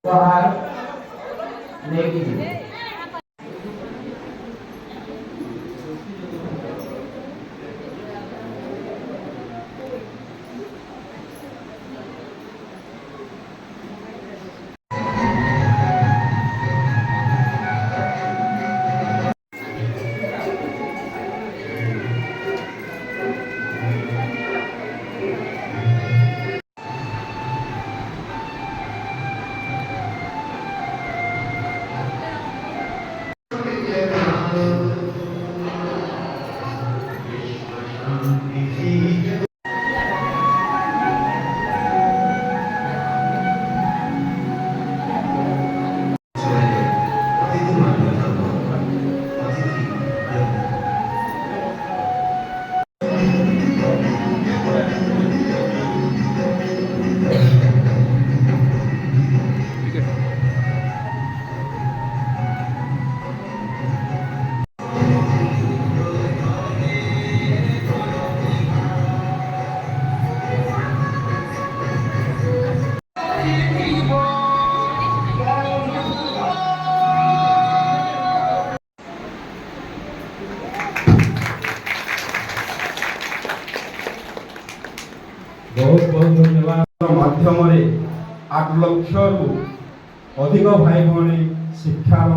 उपहार ନେଇକି ଯିବେ। बहुत बहुत धन्यवाद माध्यम 8 लाख रु अधिक भाई भौणी शिक्षार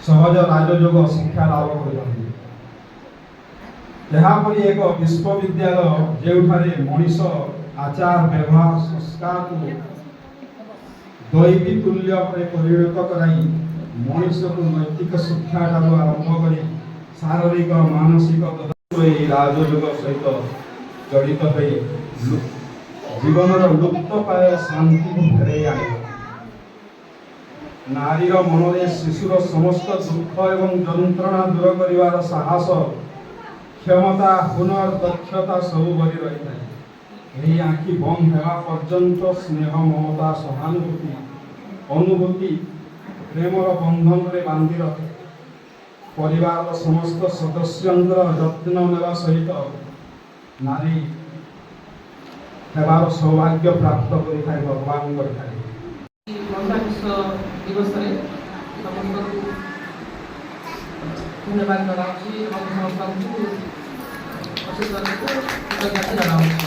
सहज राजयोग शिक्षा लाभ कर एक विश्वविद्यालय जो मनीष आचार व्यवहार संस्कार को दैवी तुल्य परिणत कराई मनीष को नैतिक शिक्षा आरंभ कर शारीरिक मानसिक राजयोग सहित जड़ित जीवन लुप्त पाए शांति को फेरे आने नारीर मन में शिशुर समस्त दुख एवं जंत्रणा दूर कर साहस क्षमता हुनर दक्षता सब भरी रही है। आखि बंद होगा पर्यंत स्नेह ममता सहानुभूति अनुभूति प्रेमर बंधन में बांधि रखे परिवार समस्त सदस्य जत्न नेवा सहित नारी हेबार सौभाग्य प्राप्त करिଥାଏ भगवान गरिଥାଏ। महिला विश्व दिवस समस्त धन्यवाद जनाऊँगी समस्त कृतज्ञता जनाऊँगी।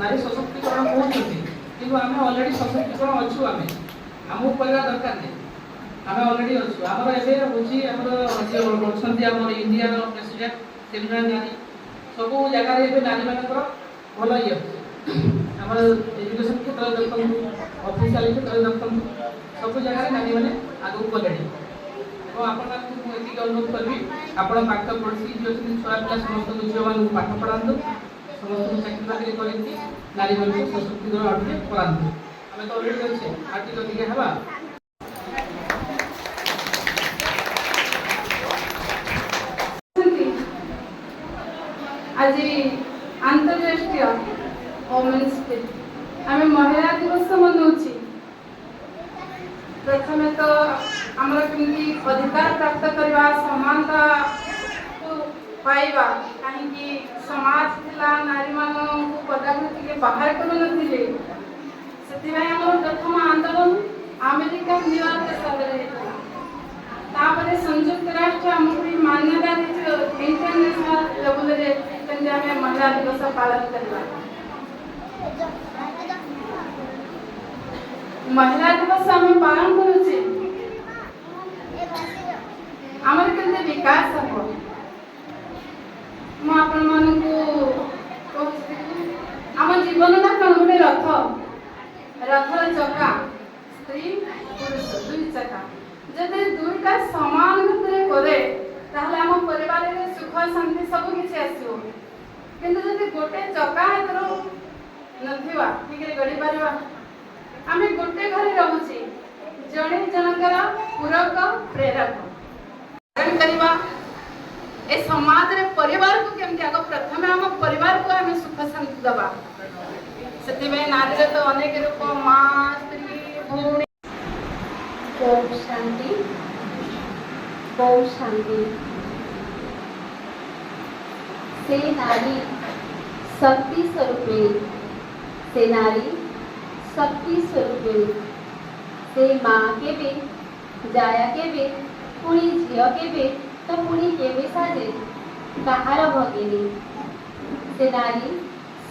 नारी सशक्तिकरण कहते कि आम अलरेडी सशक्तिकरण अच्छु आमको कहना दरकार नहीं आम अलरेडी अच्छु आमर एवं हूँ आम इंडिया प्रेसिडेंट सेमिनार नारी सब जगार नारी मान भल ये आम एजुकेशन क्षेत्र देखते ऑफिशियल क्षेत्र देखते सब जगह नारी मैंने आगे गले आपको अनुरोध करी आप पाठ पढ़ी जो छुआ पिला समस्त झील मान पाठ पढ़ातु समस्त चाकरी बाकरी करके नारी मान सशक्तिकरण आगे करातु आम तो अलरेडी अच्छे आगे अधिक हवा। आज अंतर्राष्ट्रीय वोमेन्स डे आम महिला दिवस मनाऊँ। प्रथम तो आमर कमी अधिकार प्राप्त करवा समानता को पाइबा कहीं समाज थिला नारी मान पदाकृति के बाहर करूनथिले से प्रथम आंदोलन अमेरिका न्यूयॉर्क देश तापर संयुक्त राष्ट्र आमको मान्यता इंटरनेशनल लेवल रे महिला दिवस पालन करवा। महिला दिवस आम पालन करुचे आमर के विकास हम आम जीवन ना कौन गोटे रथ रथर चका स्त्री पुरुष दुई चका जदि दुईटा समान भितर करे ताहले आम परिवार में सुख शांति सब किसी आसो किंतु जदि गोटे चका एतर नथिबा ठीक गड़ी पारिबा आमे गोटे घर रहूची जणे जनकर पूरक प्रेरक करवा ए समाज रे परिवार को केमति आगो प्रथम आम परिवार को आमे सुख शांति दबा सेति में नारी रे तो अनेक रूप मां स्त्री भूमि शांति से नारी शक्ति स्वरूपे से नारी शक्ति स्वरूपिणी से माँ के भी जाया के भी पुणी झील के भी तो पुणी के भी साजे कहार भगिनी से नारी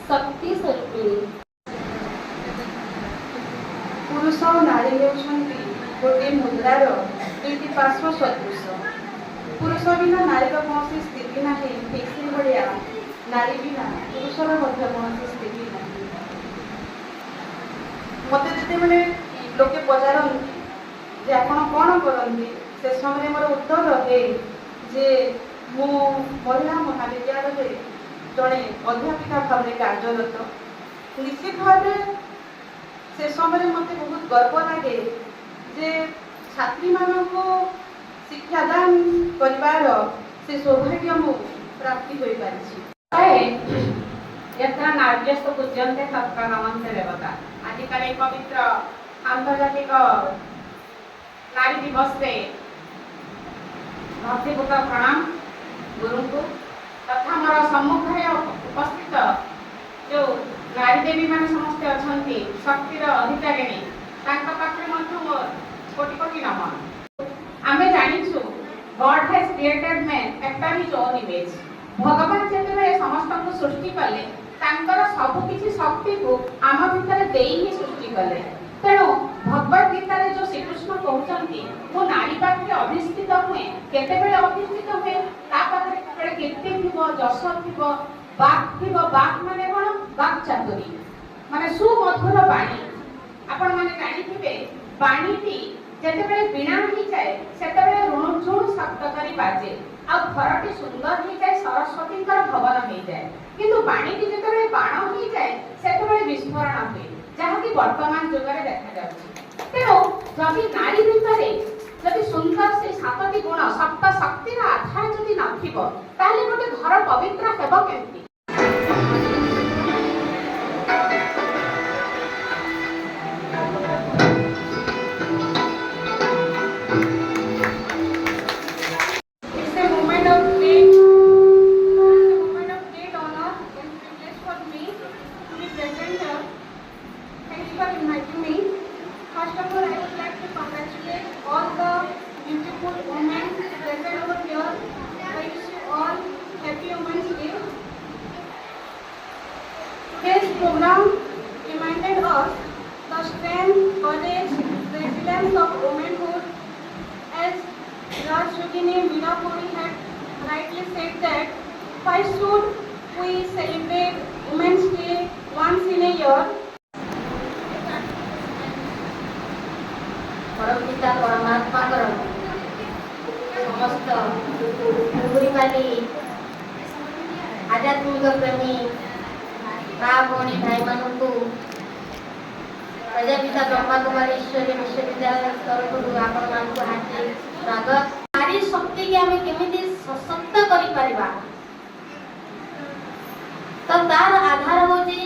शक्ति स्वरूपिणी पुरुष और नारी होती गोटे मुद्रार दुईटी पार्श्व सदृश पुरुष बिना नारी कौन स्थिति ना ठीक से भाया नारी बिना पुरुषर कौन स्थिति ना मत जिते लोके पचारती आपण कौन करती से समय मोर उत्तर रहे जे मु महिला महाविद्यालय जड़े अध्यापिका भाव कार्यरत निश्चित भाव से समय मत बहुत गर्व लगे जे छात्री मानक शिक्षादान करिवार से सौभाग्य मु प्राप्ति होई पारिछि। यत्र नार्यस्तु पूज्यन्ते तत्र नमन्ते देवता। आजिकाली पवित्र आंतर्जातिक नारी दिवस रे भक्तिपूत प्रणाम गुरु को तथा मोर सम्मुखें उपस्थित जो नारी देवी मान समस्ते अछंती शक्तिर अधिकारिणी तांका पाखे मध्य मोर कोटि कोटि नमन। आमे जानिछु god has created man after his own image. भगवान जेतेबेले समस्त को सृष्टि कले तांकर सब किछि शक्ति को आम भितर देई ही सृष्टि कले। तेणु भगवत गीता रे जो श्री कृष्ण कहउचंती मो नारी पाखे अधिष्ठित हुए केतेबेले अधिष्ठित हुए ता पाखे केतेबेले कीर्ति थिबो जश थिबो बाक थिबो बाक माने कोन बाक चातुरी माने सुमधुर बाणी। आपण माने जानिथिबे बाणीटी जेतेबेले बिना ही जाए सेतेबेले ऋण झुण शब्द करी बाजे आ घरटी सुंदर ही जाए सरस्वती भवन हो जाए किंतु बाणीटी जेतेबेले बाण हो जाए सेतेबेले विस्फोरण हुए जहाँ की वर्तमान जुग में देखा जाउछि। तेणु जदि नारी भितरे जदि सुंदर से सातटी गुण सप्त शक्तिर आधार जदि नथिबो ताले गोटे घर पवित्र हेबो केमति। Today's program reminded us the strength, courage, resilience of womanhood. As Rajyogini Meera Puri had rightly said that why should we celebrate Women's Day once in a year? परमपिता परमात्मा समस्त गुरुवाली आध्यात्मिक प्रेमी माँ भौणी भाई मानू प्रजापिता ब्रह्मा कुमारी ईश्वरी विश्वविद्यालय तरफ आपण मान हार्दिक स्वागत। नारी शक्ति की आम केमिति सशक्त करि परिबा तो तार आधार होची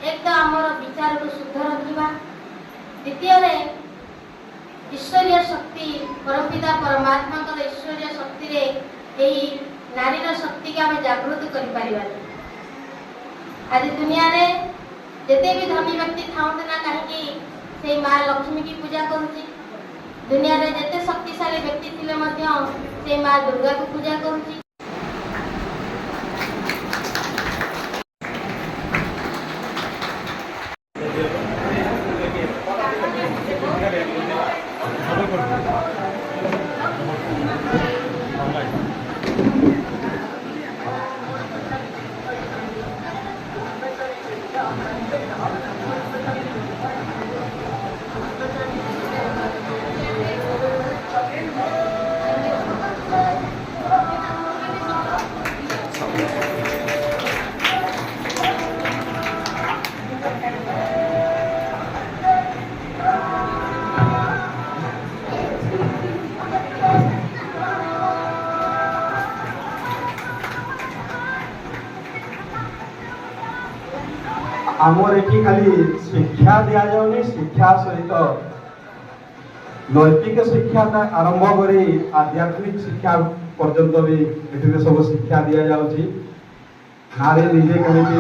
एक तो आमर विचार को शुद्ध रखिबा द्वितीय रे ईश्वरीय शक्ति परमपिता परमात्मा का ईश्वरीय शक्ति रे एही नारीर शक्ति के आम जागृत करि परिबा। आज दुनिया रे जेते भी धनी व्यक्ति थाउंत ना कहीं से माँ लक्ष्मी की पूजा करुची दुनिया रे जेते शक्तिशाली व्यक्ति थिले मध्य से माँ दुर्गा को पूजा करुची। आमर एठी खाली शिक्षा दिया जाउनी शिक्षा सहित नैतिक शिक्षा आरंभ करी आध्यात्मिक शिक्षा पर्यंत भी एठी सब शिक्षा दिया जाउची। नारी निजे केमिति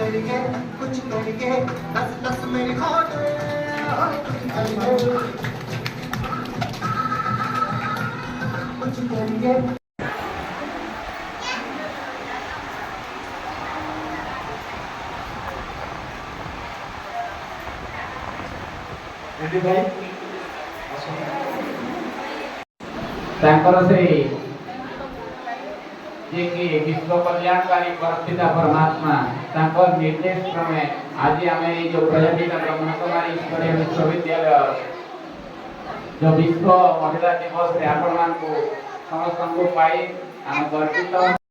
करिए कुछ करिए नस नस मेरी खोटे कुछ करिए कुछ करिए ତାଙ୍କର ସେଇ ଯେ କି ବିଶ୍ୱ କଲ୍ୟାଣକାରୀ ପରପିତା ପରମାତ୍ମା ତାଙ୍କ ନିର୍ଦ୍ଦେଶ କ୍ରମେ ଆଜି ଆମେ ଏଇ ଯୋଉ ପ୍ରଜାପିତା ବ୍ରହ୍ମକୁମାରୀ ଈଶ୍ୱରୀୟ ବିଶ୍ୱବିଦ୍ୟାଳୟ ଯୋଉ ବିଶ୍ୱ ମହିଳା ଦିବସରେ ଆପଣମାନଙ୍କୁ ସମସ୍ତଙ୍କୁ ପାଇ ଆମେ ଗର୍ବିତ।